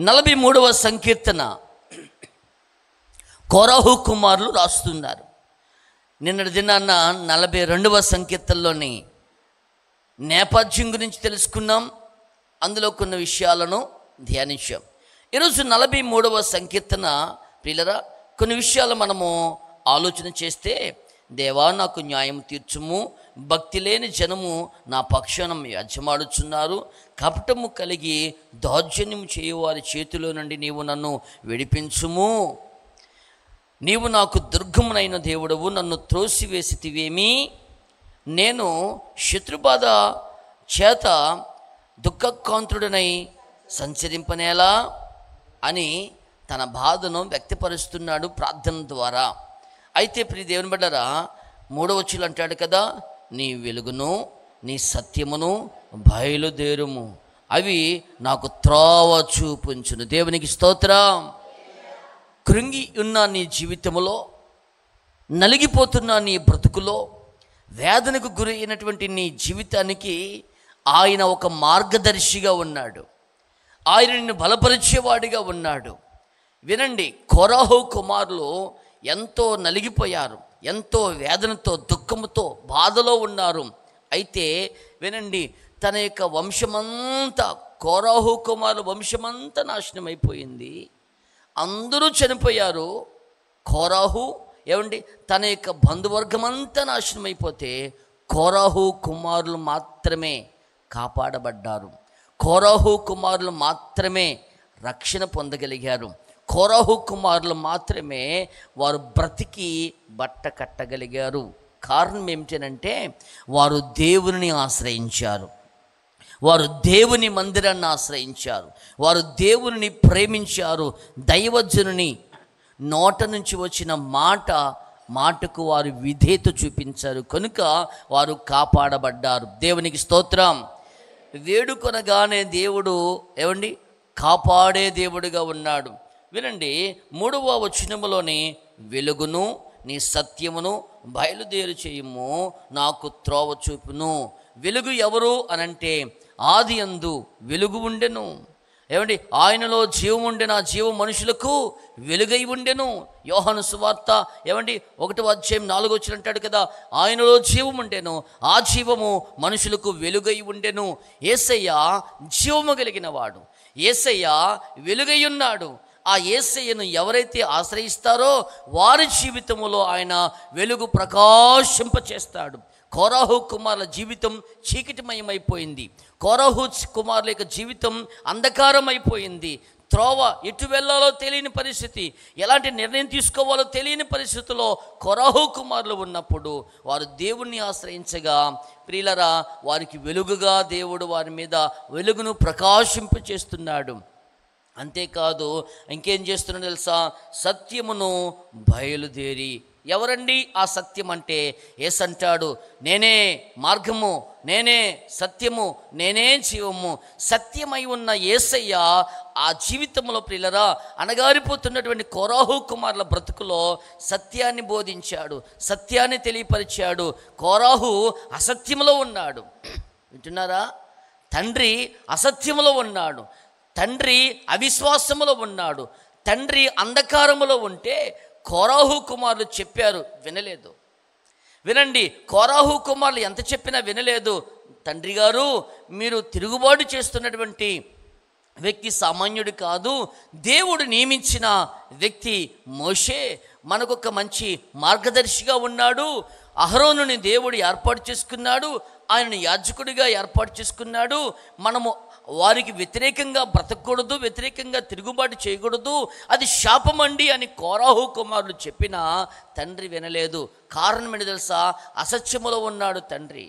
43వ సంకీర్తన కోరహు కుమారులు రాస్తున్నారు. నిన్నటి దినాన్న 42వ సంకీర్తనలోని నేపథ్యం గురించి తెలుసుకున్నాం. అందులో కొన్ని విషయాలను ధ్యానించాం. ఈరోజు 43వ సంకీర్తన ప్రియులరా, కొన్ని విషయాలు మనము ఆలోచన చేస్తే, దేవా నాకు న్యాయం తీర్చుము, భక్తి లేని జనము నా పక్షాన యజమాడుచున్నారు, కపటము కలిగి దౌర్జన్యం చేయువారి చేతిలో నుండి నీవు నన్ను విడిపించుము. నీవు నాకు దుర్గమునైన దేవుడవు, నన్ను త్రోసివేసితివేమి. నేను శత్రుబాధ చేత దుఃఖకాంతుడనై సంచరింపనేలా అని తన బాధను వ్యక్తపరుస్తున్నాడు ప్రార్థన ద్వారా. అయితే ప్రియ దేవుని బిడ్డలారా, 3వ వచనం అంటాడు కదా, నీ వెలుగును నీ సత్యమును బయలుదేరుము, అవి నాకు త్రోవ చూపించును. దేవునికి స్తోత్రం. కృంగి ఉన్న నీ జీవితంలో, నలిగిపోతున్న నీ బ్రతుకులో, వేదనకు గురి అయినటువంటి నీ జీవితానికి ఆయన ఒక మార్గదర్శిగా ఉన్నాడు. ఆయన నిన్ను బలపరిచేవాడిగా ఉన్నాడు. వినండి, కోరహు కుమారులు ఎంతో నలిగిపోయారు, ఎంతో వేదనతో దుఃఖముతో బాధలో ఉన్నారు. అయితే వినండి, తన యొక్క వంశమంతా, కోరహు కుమారుల వంశమంతా నాశనం అయిపోయింది. అందరూ చనిపోయారు. కోరహు ఏమండి, తన యొక్క బంధువర్గమంతా నాశనం అయిపోతే కోరహు కుమారులు మాత్రమే కాపాడబడ్డారు. కోరహు కుమారులు మాత్రమే రక్షణ పొందగలిగారు. కోరహు కుమారులు మాత్రమే వారు బ్రతికి బట్ట కట్టగలిగారు. కారణం ఏమిటంటే, వారు దేవుని ఆశ్రయించారు, వారు దేవుని మందిరాన్ని ఆశ్రయించారు, వారు దేవుని ప్రేమించారు. దైవజనుని నోట నుంచి వచ్చిన మాటకు వారు విధేయత చూపించారు. కనుక వారు కాపాడబడ్డారు. దేవునికి స్తోత్రం. వేడుకొనగానే దేవుడు ఏమండి కాపాడే దేవుడిగా ఉన్నాడు. వినండి, 3వ వచనములోని వెలుగును నీ సత్యమును బయలుదేరు చేయుము, నాకు త్రోవ చూపును. వెలుగు ఎవరు అనంటే, ఆది అందు వెలుగు ఉండెను. ఏమండి, ఆయనలో జీవం ఉండెను, ఆ జీవం మనుషులకు వెలుగై ఉండెను. యోహాను సువార్త ఏమండి 1వ అధ్యాయం 4వ వచనం అంటాడు కదా, ఆయనలో జీవం ఉండెను, ఆ జీవము మనుషులకు వెలుగై ఉండెను. యేసయ్య జీవము కలిగిన వాడు, యేసయ్య వెలుగై ఉన్నాడు. ఆ యేసయ్యను ఎవరైతే ఆశ్రయిస్తారో వారి జీవితంలో ఆయన వెలుగు ప్రకాశింపచేస్తాడు. కోరహు కుమారుల జీవితం చీకటిమయమైపోయింది. కోరహు కుమారుల యొక్క జీవితం అంధకారం అయిపోయింది. త్రోవ ఎటు వెళ్ళాలో తెలియని పరిస్థితి, ఎలాంటి నిర్ణయం తీసుకోవాలో తెలియని పరిస్థితిలో కోరహు కుమారులు ఉన్నప్పుడు వారు దేవుణ్ణి ఆశ్రయించగా, ప్రియులరా, వారికి వెలుగుగా దేవుడు వారి మీద వెలుగును ప్రకాశింపచేస్తున్నాడు. అంతేకాదు, ఇంకేం చేస్తున్నాడు తెలుసా, సత్యమును బయలుదేరి. ఎవరండి ఆ సత్యం అంటే, యేసు అంటాడు, నేనే మార్గము, నేనే సత్యము, నేనే జీవము. సత్యమై ఉన్న యేసయ్య ఆ జీవితంలో ప్రియులరా, అణగారిపోతున్నటువంటి కోరహు కుమారుల బ్రతుకులో సత్యాన్ని బోధించాడు, సత్యాన్ని తెలియపరిచాడు. కోరహు అసత్యములో ఉన్నాడు. వింటున్నారా? తండ్రి అసత్యములో ఉన్నాడు, తండ్రి అవిశ్వాసములో ఉన్నాడు, తండ్రి అంధకారములో ఉంటే కోరహు కుమారులు చెప్పారు, వినలేదు. వినండి, కోరహు కుమారులు ఎంత చెప్పినా వినలేదు. తండ్రి గారు, మీరు తిరుగుబాటు చేస్తున్నటువంటి వ్యక్తి సామాన్యుడు కాదు, దేవుడు నియమించిన వ్యక్తి మోషే, మనకొక మంచి మార్గదర్శిగా ఉన్నాడు. అహరోనుని దేవుడు ఏర్పాటు చేసుకున్నాడు, ఆయనను యాజకుడిగా ఏర్పాటు చేసుకున్నాడు. మనము వారికి వ్యతిరేకంగా బ్రతకూడదు, వ్యతిరేకంగా తిరుగుబాటు చేయకూడదు, అది శాపమండి అని కోరహు కుమారులు చెప్పినా తండ్రి వినలేదు. కారణం ఏంటి తెలుసా? అసత్యములో ఉన్నాడు తండ్రి.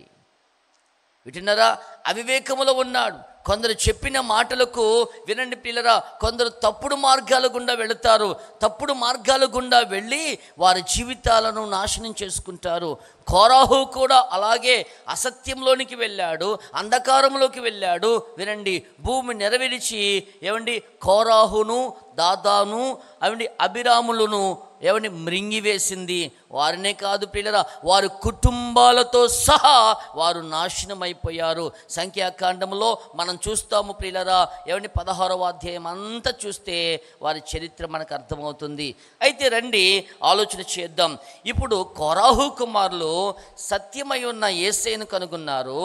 వింటున్నారా? అవివేకములో ఉన్నాడు. కొందరు చెప్పిన మాటలకు వినండి పిల్లరా, కొందరు తప్పుడు మార్గాల గుండా వెళతారు. తప్పుడు మార్గాల గుండా వెళ్ళి వారి జీవితాలను నాశనం చేసుకుంటారు. కోరహు కూడా అలాగే అసత్యంలోనికి వెళ్ళాడు, అంధకారంలోకి వెళ్ళాడు. వినండి, భూమి నెరవేర్చి ఏమండి కోరహును దాదాను అవండి అభిరాములను ఎవరిని మృంగివేసింది. వారినే కాదు ప్రియులరా, వారి కుటుంబాలతో సహా వారు నాశనం అయిపోయారు. సంఖ్యాకాండంలో మనం చూస్తాము ప్రియులరా, ఎవరిని 16వ అధ్యాయం అంతా చూస్తే వారి చరిత్ర మనకు అర్థమవుతుంది. అయితే రండి ఆలోచన చేద్దాం. ఇప్పుడు కోరాహు కుమారులు సత్యమై ఉన్న యేసయ్యను కనుగొన్నారు,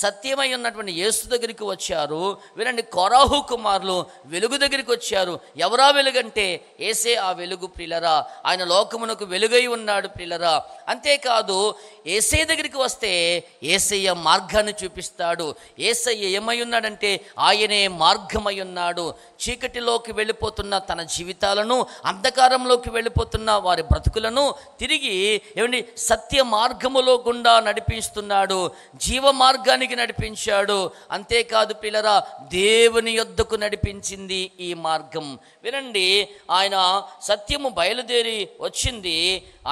సత్యమై ఉన్నటువంటి యేసు దగ్గరికి వచ్చారు. వినండి, కోరాహు కుమారులు వెలుగు దగ్గరికి వచ్చారు. ఎవరా వెలుగంటే యేసే ఆ వెలుగు ప్రియులరా. ఆయన లోకమునకు వెలుగై ఉన్నాడు ప్రియులరా. అంతేకాదు యేసయ్య దగ్గరికి వస్తే యేసయ్య మార్గాన్ని చూపిస్తాడు. యేసయ్య ఏమై ఉన్నాడంటే ఆయనే మార్గమై ఉన్నాడు. చీకటిలోకి వెళ్ళిపోతున్న తన జీవితాలను, అంధకారంలోకి వెళ్ళిపోతున్న వారి బ్రతుకులను తిరిగి ఏమండి సత్య మార్గములో గుండా నడిపిస్తున్నాడు, జీవ మార్గానికి నడిపించాడు. అంతేకాదు ప్రియులరా, దేవుని యొద్దకు నడిపించింది ఈ మార్గం. వినండి, ఆయన సత్యము బయలుదేరి వచ్చింది,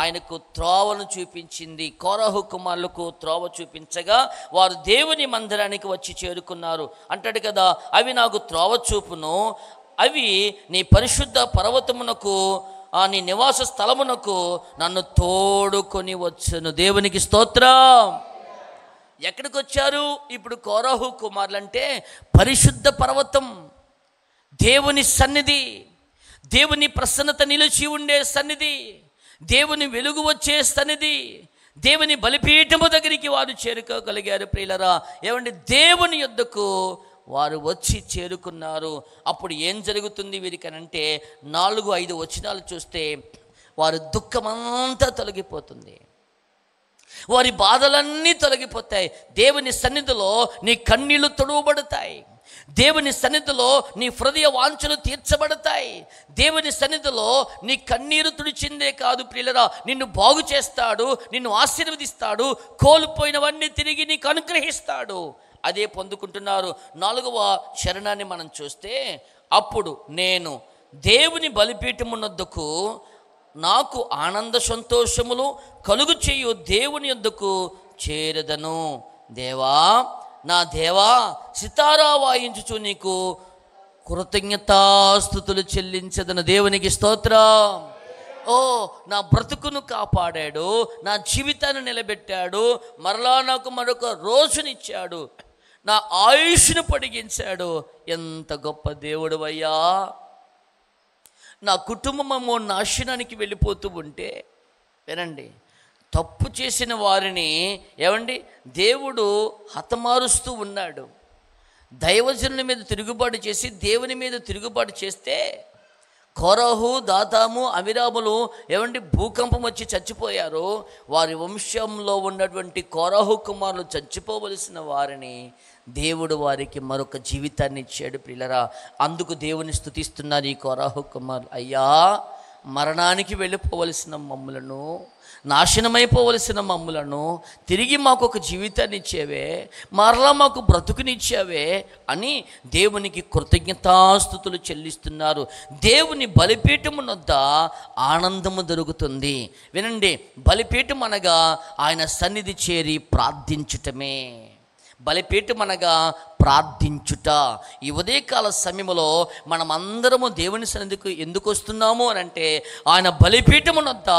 ఆయనకు త్రోవను చూపించింది. కోరాహు కుమారులకు త్రోవ చూపించగా వారు దేవుని మందిరానికి వచ్చి చేరుకున్నారు. అంటాడు కదా, అవి నాకు త్రోవ చూపును, అవి నీ పరిశుద్ధ పర్వతమునకు, నీ నివాస స్థలమునకు నన్ను తోడుకొని వచ్చును. దేవునికి స్తోత్రం. ఎక్కడికి వచ్చారు ఇప్పుడు కోరాహు కుమారులంటే? పరిశుద్ధ పర్వతం, దేవుని సన్నిధి, దేవుని ప్రసన్నత నిలిచి ఉండే సన్నిధి, దేవుని వెలుగు వచ్చే సన్నిధి, దేవుని బలిపీఠము దగ్గరికి వారు చేరుకోగలిగారు ప్రియులరా. ఏమండి, దేవుని యొద్దకు వారు వచ్చి చేరుకున్నారు. అప్పుడు ఏం జరుగుతుంది వీరికనంటే 4-5 వచనాలు చూస్తే వారి దుఃఖమంతా తొలగిపోతుంది, వారి బాధలన్నీ తొలగిపోతాయి. దేవుని సన్నిధిలో నీ కన్నీళ్లు తొడవబడతాయి, దేవుని సన్నిధిలో నీ హృదయ వాంఛలు తీర్చబడతాయి, దేవుని సన్నిధిలో నీ కన్నీరు తుడిచిందే కాదు ప్రియులరా, నిన్ను బాగు చేస్తాడు, నిన్ను ఆశీర్వదిస్తాడు, కోల్పోయినవన్నీ తిరిగి నీకు అనుగ్రహిస్తాడు. అదే పొందుకుంటున్నారు. 4వ చరణాన్ని మనం చూస్తే, అప్పుడు నేను దేవుని బలిపీఠమునొద్దకు నాకు ఆనంద సంతోషములు కలుగు చేయు దేవుని యొద్దకు చేరదను. దేవా, నా దేవా, సితారా వాయించుచు నీకు కృతజ్ఞతాస్తుతులు చెల్లించదను. దేవునికి స్తోత్రం. ఓ, నా బ్రతుకును కాపాడాడు, నా జీవితాన్ని నిలబెట్టాడు, మరలా నాకు మరొక రోజునిచ్చాడు, నా ఆయుష్ను పొడిగించాడు. ఎంత గొప్ప దేవుడు అయ్యా. నా కుటుంబము నాశనానికి వెళ్ళిపోతూ ఉంటే, వినండి, తప్పు చేసిన వారిని ఏమండి దేవుడు హతమారుస్తూ ఉన్నాడు. దైవజనుల మీద తిరుగుబాటు చేసి దేవుని మీద తిరుగుబాటు చేస్తే కోరాహు, దాతాము, అమిరాములు ఏమండి భూకంపం వచ్చి చచ్చిపోయారు. వారి వంశంలో ఉన్నటువంటి కోరాహు కుమారులు చచ్చిపోవలసిన వారిని దేవుడు వారికి మరొక జీవితాన్ని ఇచ్చాడు ప్రియులరా. అందుకు దేవుని స్తుతిస్తున్నారు ఈ కోరాహు కుమారులు. అయ్యా, మరణానికి వెళ్ళిపోవలసిన మమ్ములను, నాశనమైపోవలసిన మమ్ములను తిరిగి మాకు ఒక జీవితాన్ని ఇచ్చేవే, మరలా మాకు బ్రతుకునిచ్చావే అని దేవునికి కృతజ్ఞతాస్తుతులు చెల్లిస్తున్నారు. దేవుని బలిపీఠమునొద్ద ఆనందము దొరుకుతుంది. వినండి, బలిపీఠం అనగా ఆయన సన్నిధి చేరి ప్రార్థించుటమే. బలిపీఠం అనగా ప్రార్థించుట. ఈ ఉదయకాల సమయంలో మనం అందరము దేవుని సన్నిధికి ఎందుకు వస్తున్నాము అని అంటే, ఆయన బలిపీఠమునొద్ద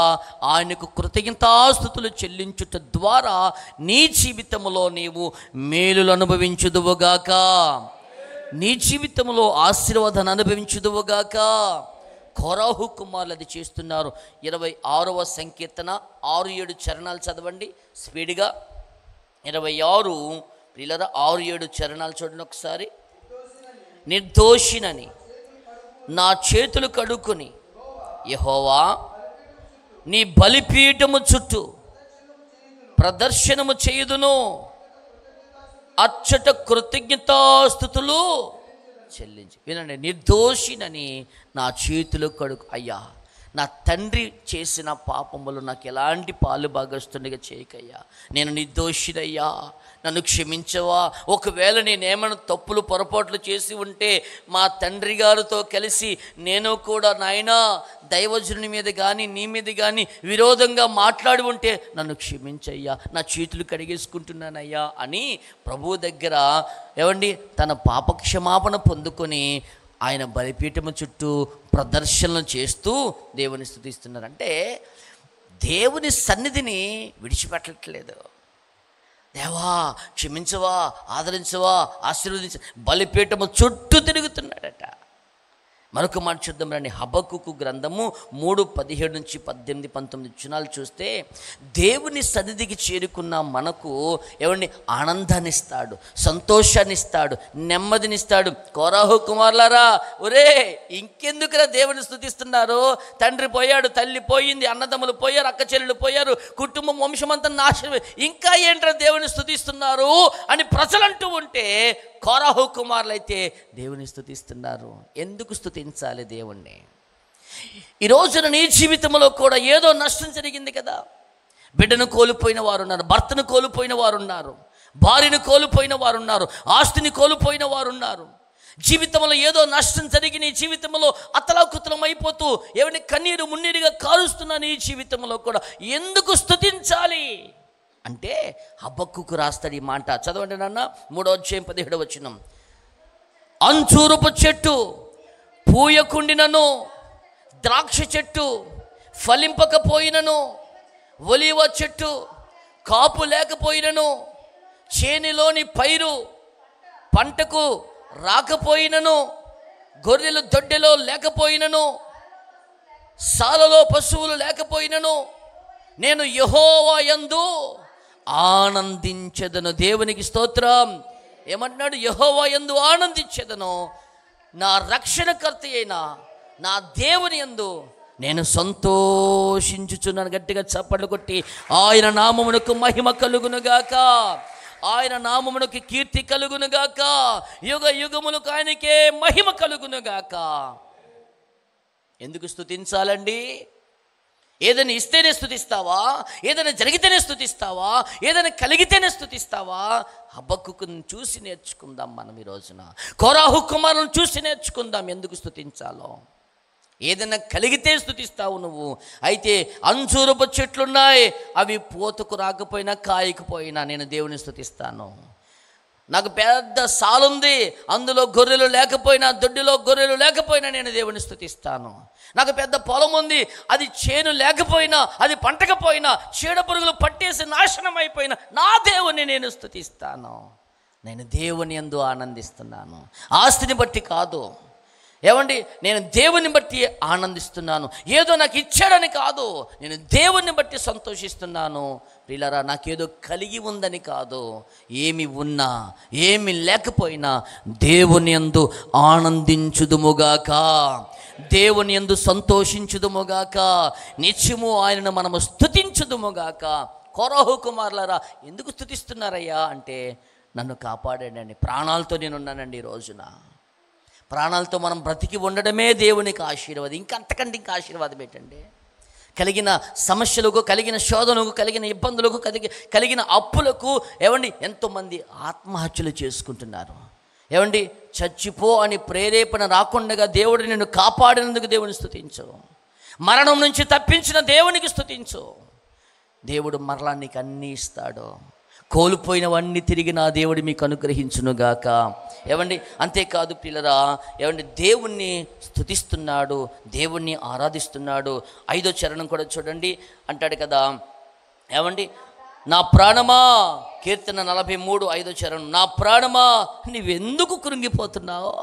ఆయనకు కృతజ్ఞతాస్తుతులు చెల్లించుట ద్వారా నీ జీవితంలో నీవు మేలులు అనుభవించుదువుగాక, నీ జీవితంలో ఆశీర్వాదాన్ని అనుభవించుదువుగాక. కోరాహు కుమారులు అది చేస్తున్నారు. 26వ సంకీర్తన 6-7 చరణాలు చదవండి స్పీడ్గా. 26 ప్రియులరా, 6-7 చరణాలు చూడండి ఒకసారి. నిర్దోషినని నా చేతులు కడుక్కొని యెహోవా నీ బలిపీఠము చుట్టూ ప్రదర్శనము చేయుదును, అచ్చట కృతజ్ఞతాస్తుతులు చెల్లించి. వినండి, నిర్దోషినని నా చేతులు కడుకు. అయ్యా, నా తండ్రి చేసిన పాపములు నాకు ఎలాంటి పాలు భాగస్తునిగా చేయకయ్యా, నేను నిర్దోషినయ్యా, నన్ను క్షమించవా. ఒకవేళ నేనేమైనా తప్పులు పొరపాట్లు చేసి ఉంటే మా తండ్రి గారితో కలిసి నేను కూడా నాయనా దైవజనుని మీద కానీ నీ మీద కానీ విరోధంగా మాట్లాడి ఉంటే నన్ను క్షమించయ్యా, నా చేతులు కడిగేసుకుంటున్నానయ్యా అని ప్రభువు దగ్గర ఏమండి తన పాపక్షమాపణ పొందుకొని ఆయన బలిపీఠము చుట్టూ ప్రదర్శనలు చేస్తూ దేవుని స్తుతిస్తున్నారు. అంటే దేవుని సన్నిధిని విడిచిపెట్టట్లేదు. దేవా క్షమించవా, ఆదరించవా, ఆశీర్వదించ బలిపీఠము చుట్టూ తిరుగుతున్నాడట. మరొక మాట చూద్దాం రండి. హబక్కుకు గ్రంథము 3:17-18 చూస్తే దేవుని సన్నిధికి చేరుకున్న మనకు ఏమండి ఆనందాన్ని ఇస్తాడు, సంతోషాన్ని ఇస్తాడు, నెమ్మదినిస్తాడు. కోరాహు కుమారులారా, ఒరే ఇంకెందుకురా దేవుని స్తుతిస్తున్నారు? తండ్రి పోయాడు, తల్లి పోయింది, అన్నదమ్ములు పోయారు, అక్క చెల్లెలు పోయారు, కుటుంబం వంశమంతా నాశనం, ఇంకా ఏంట్రా దేవుని స్తుతిస్తున్నారు అని ప్రజలంటూ ఉంటే కోరాహు కుమారులైతే దేవుని స్తుతిస్తున్నారు. ఎందుకు స్తుతించాలి దేవుణ్ణి? ఈ రోజున నీ జీవితంలో కూడా ఏదో నష్టం జరిగింది కదా. బిడ్డను కోల్పోయిన వారు ఉన్నారు, భర్తను కోల్పోయిన వారు ఉన్నారు, భార్యను కోల్పోయిన వారు ఉన్నారు, ఆస్తిని కోల్పోయిన వారు ఉన్నారు. జీవితంలో ఏదో నష్టం జరిగి నీ జీవితంలో అతలాకుతలం అయిపోతూ ఏమైనా కన్నీరు మున్నీరుగా కారుస్తున్నా నీ జీవితంలో కూడా ఎందుకు స్తుతించాలి అంటే హబక్కుకు రాస్తాడు ఈ మాట. చదవండి నాన్న, 3:17. అంచూరపు చెట్టు పూయకుండినను, ద్రాక్ష చెట్టు ఫలింపకపోయినను, ఒలీవ చెట్టు కాపు లేకపోయినను, చేనిలోని పైరు పంటకు రాకపోయినను, గొర్రెలు దొడ్డెలో లేకపోయినను, సాలలో పశువులు లేకపోయినను, నేను యెహోవా యందు ఆనందించెదను. దేవునికి స్తోత్రం. ఏమంటున్నాడు? యెహోవా యందు ఆనందించెదను, నా రక్షణకర్త అయిన నా దేవుని యందు నేను సంతోషించుచున్నాను. గట్టిగా చప్పట్లు కొట్టి ఆయన నామమునకు మహిమ కలుగునుగాక, ఆయన నామమునకు కీర్తి కలుగునుగాక, యుగ యుగములకు ఆయనకే మహిమ కలుగునుగాక. ఎందుకు స్తుతించాలండి? ఏదైనా ఇస్తేనే స్తుతిస్తావా? ఏదైనా జరిగితేనే స్తుతిస్తావా? ఏదైనా కలిగితేనే స్తుతిస్తావా? హబక్కుకుని చూసి నేర్చుకుందాం మనం ఈ రోజున. కోరాహు కుమారులను చూసి నేర్చుకుందాం ఎందుకు స్తుతించాలో. ఏదైనా కలిగితే స్తుతిస్తావు నువ్వు. అయితే అంజూరపు చెట్లున్నాయి, అవి పోతకు రాకపోయినా కాయకపోయినా నేను దేవుని స్తుతిస్తాను. నాకు పెద్ద సాలుంది, అందులో గొర్రెలు లేకపోయినా, దొడ్డిలో గొర్రెలు లేకపోయినా నేను దేవుని స్తుతిస్తాను. నాకు పెద్ద పొలం ఉంది, అది చేను లేకపోయినా, అది పంటకపోయినా, చీడ పురుగులు పట్టేసి నాశనం అయిపోయినా నా దేవుని నేను స్తుతిస్తాను. నేను దేవుని యందు ఆనందిస్తున్నాను, ఆస్తిని బట్టి కాదు. ఏమండి, నేను దేవుని బట్టి ఆనందిస్తున్నాను. ఏదో నాకు ఇచ్చాడని కాదు, నేను దేవుని బట్టి సంతోషిస్తున్నాను. ప్రియులారా, నాకేదో కలిగి ఉందని కాదు, ఏమి ఉన్నా ఏమి లేకపోయినా దేవుని యందు ఆనందించుదుముగాక, దేవుని యందు సంతోషించుదుముగాక, నిత్యము ఆయనను మనము స్తుతించుదుముగాక. కోరాహు కుమారులారా, ఎందుకు స్తుతిస్తున్నారయ్యా అంటే నన్ను కాపాడాడండి, ప్రాణాలతో నేనున్నానండి. ఈ రోజున ప్రాణాలతో మనం బ్రతికి ఉండడమే దేవునికి ఆశీర్వాదం. ఇంకంతకంటే ఇంకా ఆశీర్వాదం ఏంటండి? కలిగిన సమస్యలకు, కలిగిన శోధనకు, కలిగిన ఇబ్బందులకు, కలిగిన అప్పులకు ఏమండి ఎంతోమంది ఆత్మహత్యలు చేసుకుంటున్నారు. ఏమండి, చచ్చిపో అని ప్రేరేపణ రాకుండా దేవుడు నిన్ను కాపాడినందుకు దేవుని స్తుతించు. మరణం నుంచి తప్పించిన దేవునికి స్తుతించు. దేవుడు మరలా నీకు అన్నీ ఇస్తాడు. కోల్పోయినవన్నీ తిరిగి నా దేవుడు మీకు అనుగ్రహించునుగాక. ఏమండి, అంతేకాదు పిల్లరా, ఏమండి దేవుణ్ణి స్తుతిస్తున్నాడు, దేవుణ్ణి ఆరాధిస్తున్నాడు. 5వ చరణం కూడా చూడండి, అంటాడు కదా, ఏమండి, నా ప్రాణమా, కీర్తన 43 5వ చరణం, నా ప్రాణమా నువ్వెందుకు కృంగిపోతున్నావు?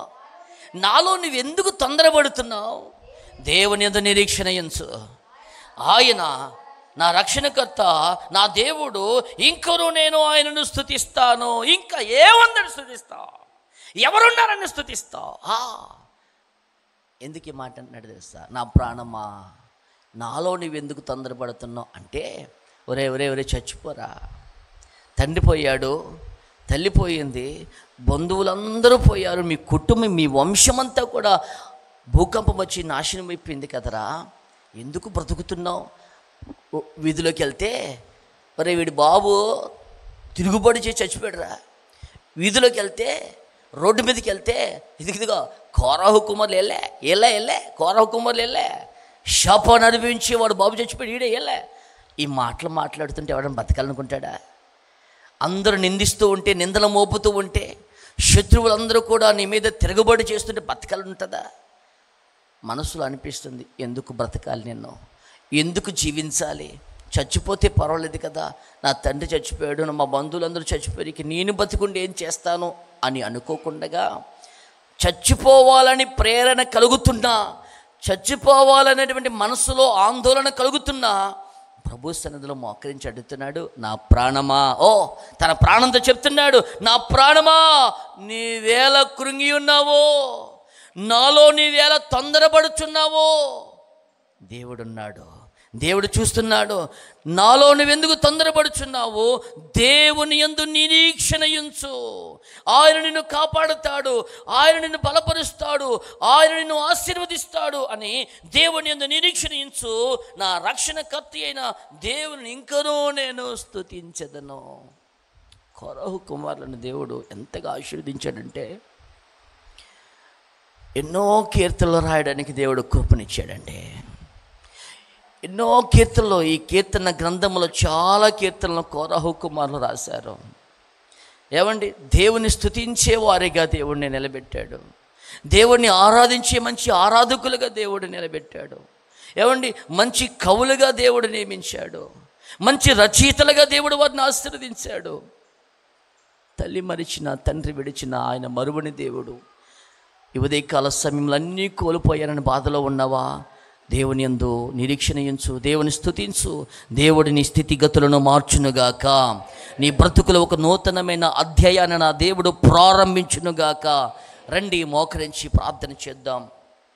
నాలో నువ్వెందుకు తొందరపడుతున్నావు? దేవుని యందు నిరీక్షణ ఉంచు. ఆయన నా రక్షణకర్త, నా దేవుడు, ఇంకను నేను ఆయనను స్తుతిస్తాను. ఇంకా ఏముందని స్తుతిస్తావు? ఎవరున్నారని స్తుతిస్తావు? ఎందుకు ఈ మాట అంటున్నాడు తెలుసా? నా ప్రాణమా, నాలో నువ్వెందుకు తొందరపడుతున్నావు అంటే, ఒరే ఒరే ఒరే చచ్చిపోరా. తండ్రి పోయాడు, తల్లి పోయింది, బంధువులందరూ పోయారు, మీ కుటుంబం, మీ వంశమంతా కూడా భూకంపం వచ్చి నాశనం అయిపోయింది కదరా. ఎందుకు బ్రతుకుతున్నావు? వీధిలోకి వెళ్తే, ఒరే వీడి బాబు తిరుగుబాటు చేసి చచ్చిపోయాడురా. వీధిలోకి వెళ్తే, రోడ్డు మీదకి వెళ్తే, ఇదిగో కోరాహు కుమారులు వెళ్ళే కోరాహు కుమారులు వెళ్ళే శాపాన్ని అనుభవించి వాడు బాబు చచ్చిపోయాడు, ఈడే వెళ్ళే. ఈ మాటలు మాట్లాడుతుంటే ఎవరైనా బతకాలనుకుంటాడా? అందరూ నిందిస్తూ ఉంటే, నిందలు మోపుతూ ఉంటే, శత్రువులందరూ కూడా నీ మీద తిరగబడి చేస్తుంటే బతకాలంటుందా? మనసులో అనిపిస్తుంది, ఎందుకు బ్రతకాలి, నేను ఎందుకు జీవించాలి, చచ్చిపోతే పర్వాలేదు కదా, నా తండ్రి చచ్చిపోయాడు, మా బంధువులందరూ చచ్చిపోయారు, ఇక నేను బతికుండి ఏం చేస్తాను అని అనుకోకుండా, చచ్చిపోవాలని ప్రేరణ కలుగుతున్నా, చచ్చిపోవాలనేటువంటి మనసులో ఆందోళన కలుగుతున్నా ప్రభు సన్నిధిలో మోకరించి అడుగుతున్నాడు, నా ప్రాణమా, తన ప్రాణంతో చెప్తున్నాడు, నా ప్రాణమా నీవేళ కృంగి ఉన్నావో, నాలో నీవేళ తొందరపడుచున్నావో. దేవుడున్నాడు, దేవుడు చూస్తున్నాడు. నాలో నువ్వెందుకు తొందరపడుచున్నావు? దేవుని యందు నిరీక్షణ ఉంచు. ఆయన నిన్ను కాపాడుతాడు, ఆయన నిన్ను బలపరుస్తాడు, ఆయన నిన్ను ఆశీర్వదిస్తాడు అని దేవుని యందు నిరీక్షణ ఉంచు. నా రక్షణకర్త అయిన దేవుని ఇంకనూ నేను స్తుతించెదను. కొరహు కుమారులను దేవుడు ఎంతగా ఆశీర్వదించాడంటే, ఎన్నో కీర్తనలు రాయడానికి దేవుడు కృపనిచ్చాడండి. ఎన్నో కీర్తనలు, ఈ కీర్తన గ్రంథంలో చాలా కీర్తనలు కోరహు కుమారులు రాశారు. ఏమండి, దేవుని స్తుతించే వారిగా దేవుడిని నిలబెట్టాడు, దేవుడిని ఆరాధించే మంచి ఆరాధకులుగా దేవుడు నిలబెట్టాడు. ఏమండి, మంచి కవులుగా దేవుడు నియమించాడు, మంచి రచయితలుగా దేవుడు వారిని ఆశీర్వదించాడు. తల్లి మరిచిన, తండ్రి విడిచిన ఆయన మరువని దేవుడు. ఈ ఉదయకాల సమయంలో అన్నీ కోల్పోయానని బాధలో ఉన్నావా? దేవుని యందు నిరీక్షణ ఉంచు, దేవుని స్తుతించు. దేవుడి నీ స్థితిగతులను మార్చునుగాక, నీ బ్రతుకులో ఒక నూతనమైన అధ్యాయాన్ని నా దేవుడు ప్రారంభించునుగాక. రండి, మోకరించి ప్రార్థన చేద్దాం.